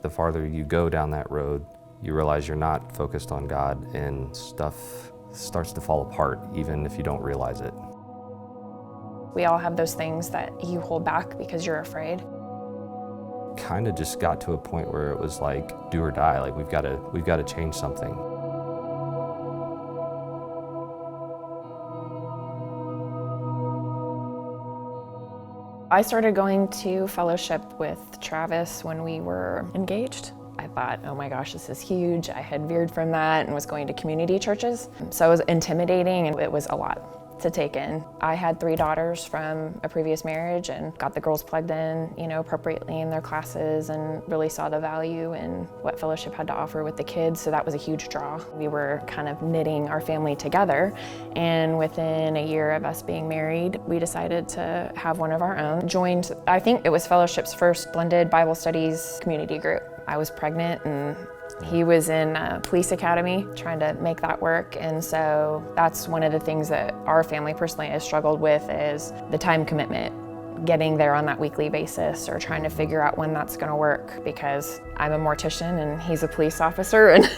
The farther you go down that road, you realize you're not focused on God, and stuff starts to fall apart even if you don't realize it. We all have those things that you hold back because you're afraid. Kind of just got to a point where it was like do or die, like we've got to change something. I started going to fellowship with Travis when we were engaged. I thought, oh my gosh, this is huge. I had veered from that and was going to community churches. So it was intimidating and it was a lot to take in. I had 3 daughters from a previous marriage and got the girls plugged in, appropriately in their classes, and really saw the value in what fellowship had to offer with the kids. So that was a huge draw. We were kind of knitting our family together, and within a year of us being married, we decided to have one of our own. Joined, I think it was Fellowship's first blended Bible studies community group. I was pregnant and he was in police academy trying to make that work, and so that's one of the things that our family personally has struggled with is the time commitment, getting there on that weekly basis or trying to figure out when that's going to work, because I'm a mortician and he's a police officer and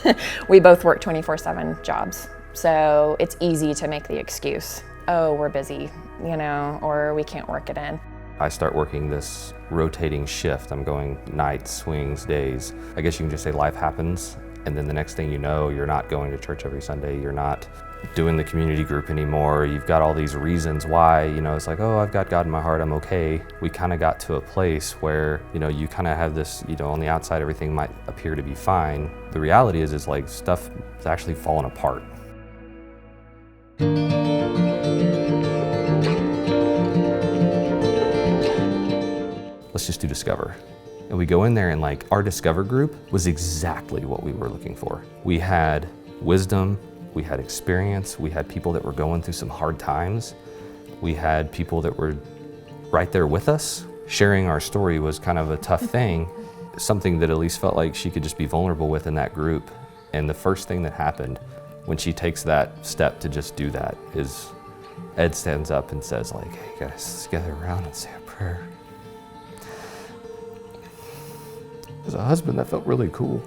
we both work 24/7 jobs. So it's easy to make the excuse, oh, we're busy, or we can't work it in. I start working this rotating shift. I'm going nights, swings, days. I guess you can just say life happens, and then the next thing you know, you're not going to church every Sunday, you're not doing the community group anymore, you've got all these reasons why, it's like, oh, I've got God in my heart, I'm okay. We kind of got to a place where, you kind of have this, on the outside everything might appear to be fine. The reality is like stuff is actually falling apart. Let's just do Discover. And we go in there and like our Discover group was exactly what we were looking for. We had wisdom, we had experience, we had people that were going through some hard times. We had people that were right there with us. Sharing our story was kind of a tough thing, something that Elise felt like she could just be vulnerable with in that group. And the first thing that happened when she takes that step to just do that is Ed stands up and says like, hey guys, let's gather around and say a prayer. As a husband, that felt really cool.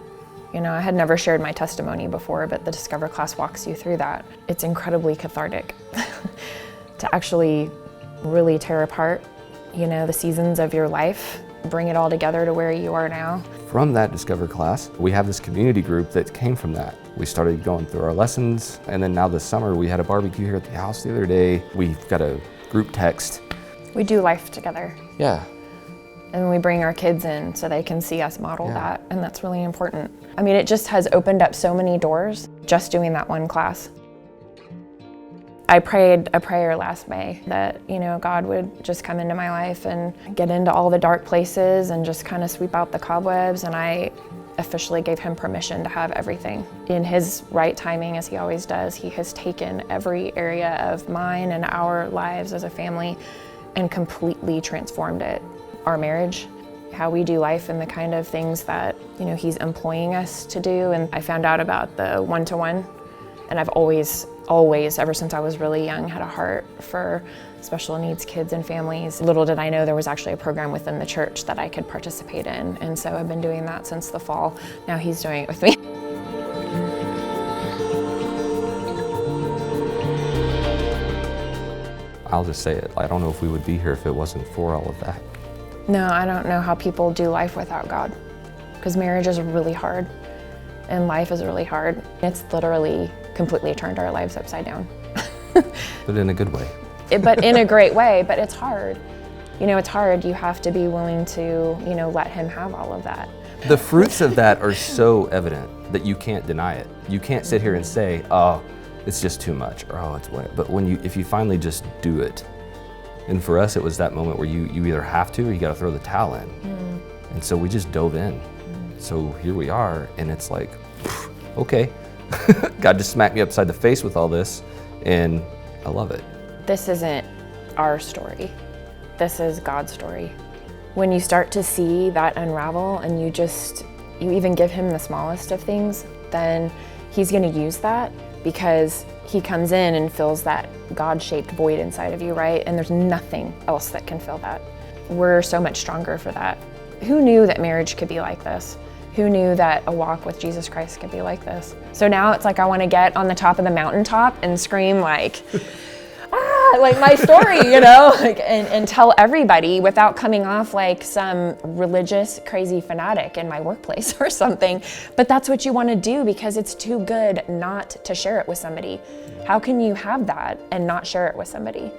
I had never shared my testimony before, but the Discover class walks you through that. It's incredibly cathartic to actually really tear apart, the seasons of your life, bring it all together to where you are now. From that Discover class, we have this community group that came from that. We started going through our lessons, and then now this summer, we had a barbecue here at the house the other day. We've got a group text. We do life together. Yeah. And we bring our kids in so they can see us model that, and that's really important. I mean, it just has opened up so many doors just doing that one class. I prayed a prayer last May that, God would just come into my life and get into all the dark places and just kind of sweep out the cobwebs, and I officially gave him permission to have everything. In his right timing, as he always does, he has taken every area of mine and our lives as a family and completely transformed it. Our marriage, how we do life, and the kind of things that, he's employing us to do. And I found out about the one-to-one, and I've always, ever since I was really young, had a heart for special needs kids and families. Little did I know there was actually a program within the church that I could participate in, and so I've been doing that since the fall. Now he's doing it with me. I'll just say it, I don't know if we would be here if it wasn't for all of that. No, I don't know how people do life without God, because marriage is really hard and life is really hard. It's literally completely turned our lives upside down. But in a good way. But in a great way, but it's hard. It's hard. You have to be willing to, let him have all of that. The fruits of that are so evident that you can't deny it. You can't sit here and say, oh, it's just too much, or oh, it's what. But if you finally just do it, and for us, it was that moment where you either have to or you got to throw the towel in. And so we just dove in. So here we are, and it's like, okay. God just smacked me upside the face with all this, and I love it. This isn't our story. This is God's story. When you start to see that unravel and you even give him the smallest of things, then he's going to use that, because he comes in and fills that God-shaped void inside of you, right? And there's nothing else that can fill that. We're so much stronger for that. Who knew that marriage could be like this? Who knew that a walk with Jesus Christ could be like this? So now it's like I want to get on the top of the mountaintop and scream like, like my story, you know, like, and tell everybody without coming off like some religious crazy fanatic in my workplace or something. But that's what you want to do because it's too good not to share it with somebody. How can you have that and not share it with somebody?